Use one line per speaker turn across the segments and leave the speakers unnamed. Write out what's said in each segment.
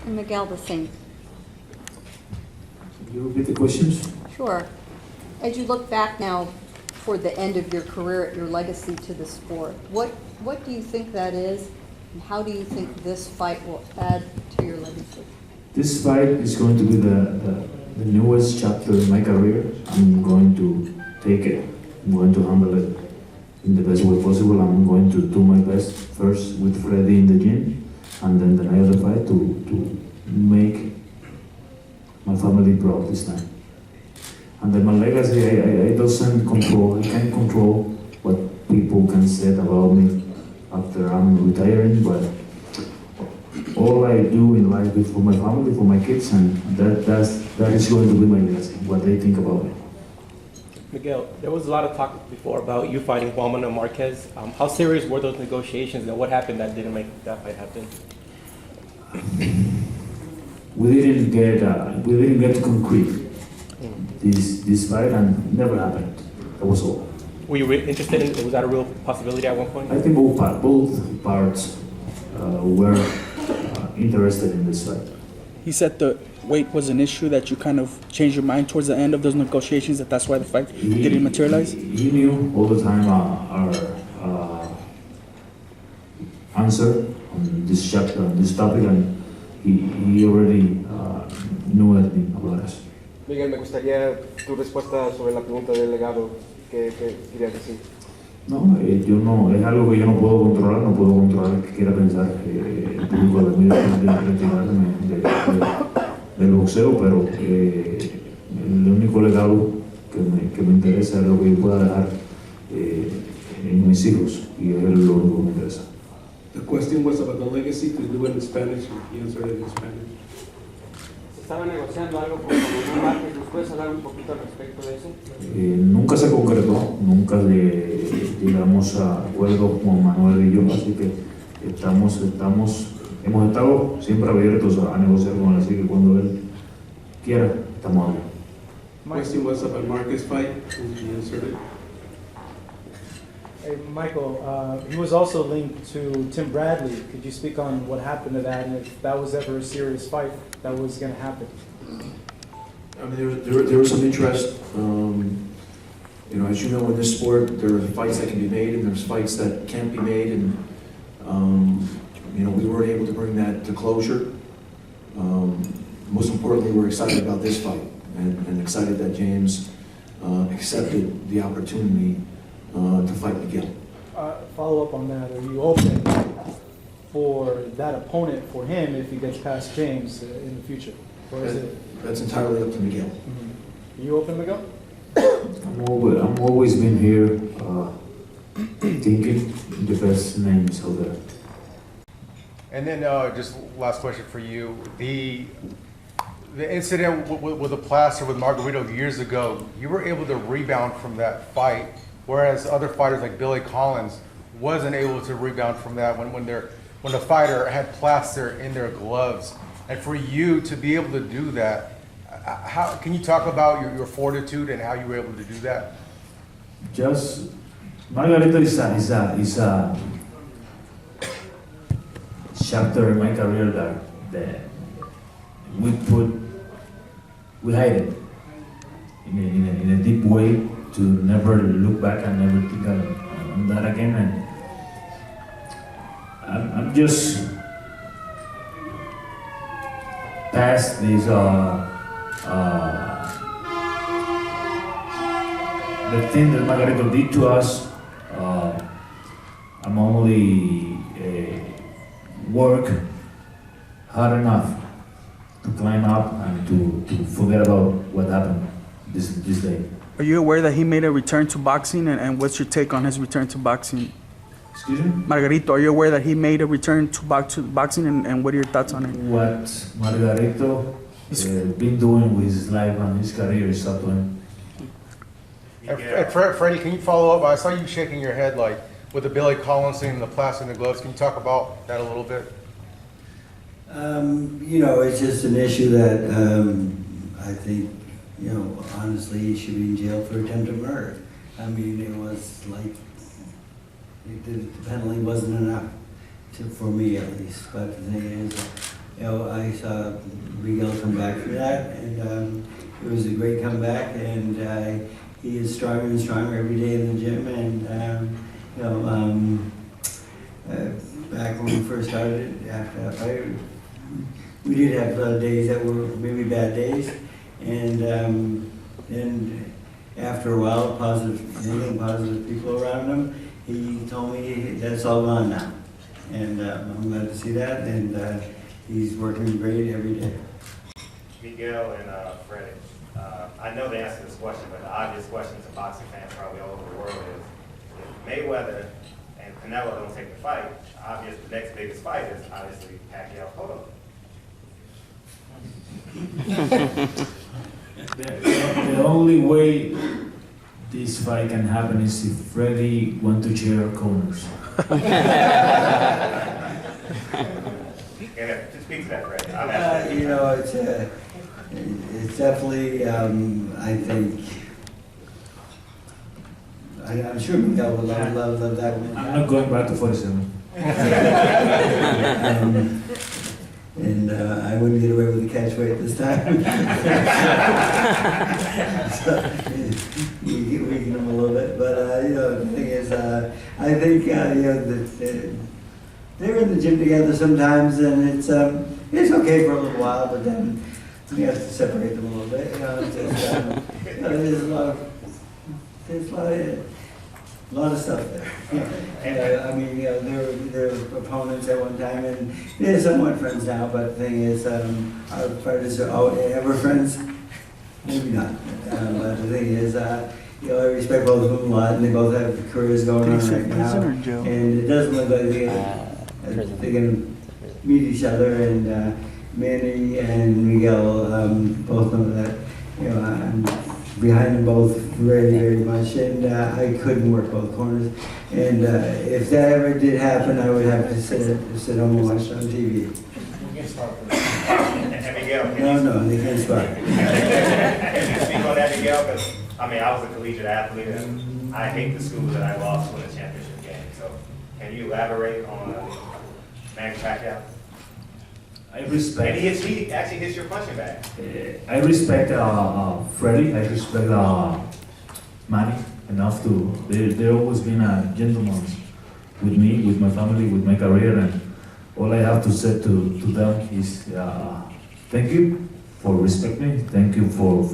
And Miguel, the same.
Can you repeat the questions?
Sure. As you look back now for the end of your career, your legacy to the sport, what do you think that is, and how do you think this fight will add to your legacy?
This fight is going to be the newest chapter in my career. I'm going to take it. I'm going to handle it in the best way possible. I'm going to do my best first with Freddy in the gym, and then the night of the fight to make my family proud this time. And then my legacy, I doesn't control. I can't control what people can say about me after I'm retiring, but all I do in life is for my family, for my kids, and that is going to be my legacy, what they think about me.
Miguel, there was a lot of talk before about you fighting Juan and Marquez. How serious were those negotiations, and what happened that didn't make that fight happen?
We didn't get to concrete this fight, and never happened. That was all.
Were you interested in? Was that a real possibility at one point?
I think both parts were interested in this fight.
He said the weight was an issue, that you kind of changed your mind towards the end of those negotiations, that's why the fight didn't materialize?
He knew all the time our answer on this chapter, on this topic, and he already knew everything about us.
Miguel, me gustaría tu respuesta sobre la pregunta del legado que querías decir.
No, yo no, es algo que yo no puedo controlar qué quiera pensar el público de mí después de retirarme del boxeo, pero el único legado que me interesa es lo que yo pueda dejar en mis hijos, y es lo único que me interesa.
The question was about the legacy. To do it in Spanish, he answered it in Spanish.
Estaba negociando algo con Canelo Marquez. ¿Nos puedes hablar un poquito al respecto de eso?
Nunca se concretó, nunca llegamos a acuerdo con Manuel y yo, así que hemos estado siempre abiertos a negociar con él, así que cuando él quiera, estamos abiertos.
The question was about Marquez fight, and he answered it.
Hey, Michael, he was also linked to Tim Bradley. Could you speak on what happened to that, and if that was ever a serious fight that was going to happen?
I mean, there was some interest. You know, as you know, in this sport, there are fights that can be made, and there's fights that can't be made, and you know, we weren't able to bring that to closure. Most importantly, we're excited about this fight, and excited that James accepted the opportunity to fight Miguel.
Follow up on that. Are you open for that opponent for him if he gets past James in the future? Or is it?
That's entirely up to Miguel.
Are you open, Miguel?
I'm always been here thinking the best names out there.
And then just last question for you. The incident with the plaster with Margarito years ago, you were able to rebound from that fight, whereas other fighters like Billy Collins wasn't able to rebound from that when the fighter had plaster in their gloves. And for you to be able to do that, how can you talk about your fortitude and how you were able to do that?
Just Margarito is a chapter in my career that we hide it in a deep way to never look back and never think on that again. And I'm just past this the thing that Margarito did to us. I'm only work hard enough to climb up and to forget about what happened this day.
Are you aware that he made a return to boxing, and what's your take on his return to boxing?
Excuse me?
Margarito, are you aware that he made a return to boxing, and what are your thoughts on it?
What Margarito been doing with his life and his career is up to him.
And Freddie, can you follow up? I saw you shaking your head like with the Billy Collins thing and the plaster and the gloves. Can you talk about that a little bit?
You know, it's just an issue that I think, you know, honestly, he should be in jail for attempted murder. I mean, it was like, the penalty wasn't enough for me at least. But the thing is, I saw Miguel come back from that, and it was a great comeback, and he is stronger and stronger every day in the gym, and back when we first started, after that fight, we did have days that were maybe bad days, and after a while, positive people around him, he told me that's all gone now. And I'm glad to see that, and he's working great every day.
Miguel and Freddie, I know the answer to this question, but the obvious question to boxing fans probably all over the world is, if Mayweather and Canelo don't take the fight, obviously the next biggest fight is obviously Pacquiao-Cotto.
The only way this fight can happen is if Freddie want to share corners.
Yeah, just speak to that, Freddie. I'm asking
You know, it's definitely, I think, I'm sure Miguel would love that one.
I'm not going back to 47.
And I wouldn't get away with the catch weight this time. So, we weaken them a little bit, but the thing is, I think that they're in the gym together sometimes, and it's okay for a little while, but then we have to separate them a little bit. There's a lot of stuff there. I mean, they're opponents at one time, and they're somewhat friends now. But the thing is, our fighters are ever friends. Maybe not. But the thing is, I respect both of them a lot, and they both have careers going on right now. And it doesn't look like they're going to meet each other. And Manny and Miguel both know that. I'm behind them both very, very much, and I couldn't work both corners. And if that ever did happen, I would have to sit home and watch it on TV.
And Miguel,
No, they can't start.
Can you speak on that, Miguel? Because I mean, I was a collegiate athlete, and I hate the schools that I lost to in a championship game. So, can you elaborate on Manny Pacquiao?
I respect.
And he actually hits your punching bag.
I respect Freddie. I respect Manny enough to. They've always been a gentleman with me, with my family, with my career, and all I have to say to them is thank you for respecting me. Thank you for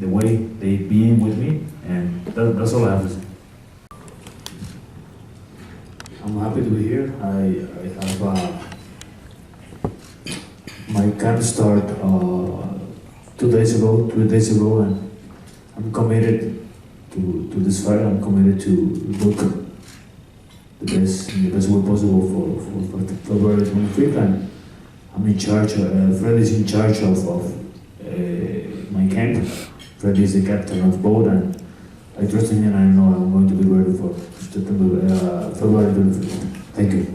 the way they been with me, and that's all I have to say. I'm happy to be here. I have. My camp started 3 days ago, and I'm committed to this fight. I'm committed to look in the best way possible for February 25th, and I'm in charge. Fred is in charge of my camp. Fred is the captain of both, and I trust him, and I know I'm going to be ready for February 25th. Thank you.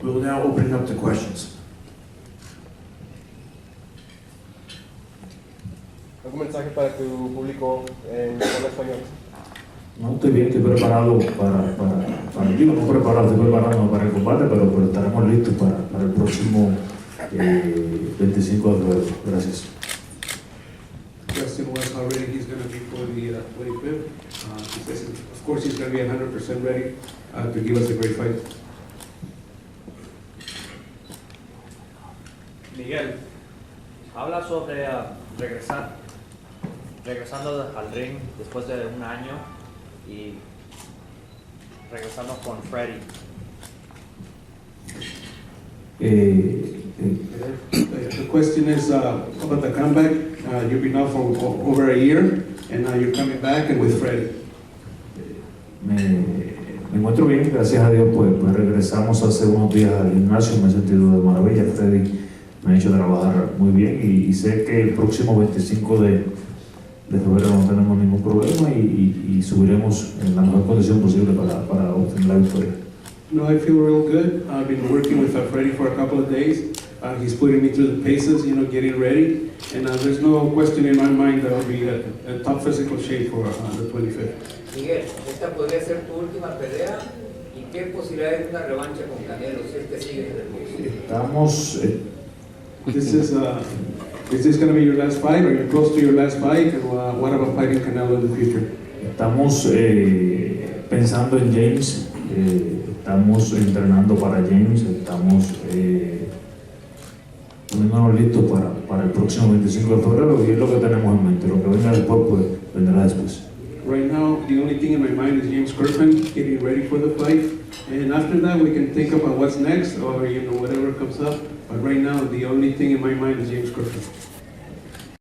We will now open it up to questions.
¿Algún mensaje para tu público en español?
No, estoy bien, estoy preparado digo, no preparado, estoy preparado para el combate, pero estaremos listos para el próximo 25 de febrero. Gracias.
Question was how ready he's going to be for the 25th. He says, of course, he's going to be 100% ready to give us a great fight.
Miguel, habla sobre regresando al ring después de un año y regresando con Freddie.
The question is about the comeback. You've been out for over a year, and now you're coming back and with Freddie.
Me encuentro bien, gracias a Dios, pues regresamos hace unos días al gimnasio, me he sentido de maravilla. Freddie me ha hecho trabajar muy bien y sé que el próximo 25 de febrero no tenemos ningún problema y subiremos en la mejor condición posible para obtener la victoria.
No, I feel real good. I've been working with Freddie for a couple of days. He's putting me through the paces, getting ready. And there's no question in my mind that I'll be at top physical shape for the 25th.
Miguel, esta podría ser tu última pelea y
¿qué posibilidad hay de una revancha con Canelo si es que sigue en el boxeo?
Estamos,
Is this going to be your last fight, or you're close to your last fight? And what about fighting Canelo in the future?
estamos pensando en James, estamos entrenando para James, estamos poniéndonos listos para el próximo 25 de febrero y es lo que tenemos en mente. Lo que venga después, pues vendrá después.
Right now, the only thing in my mind is James Kirkman getting ready for the fight, and after that, we can think about what's next, or whatever comes up. But right now, the only thing in my mind is James Kirkman.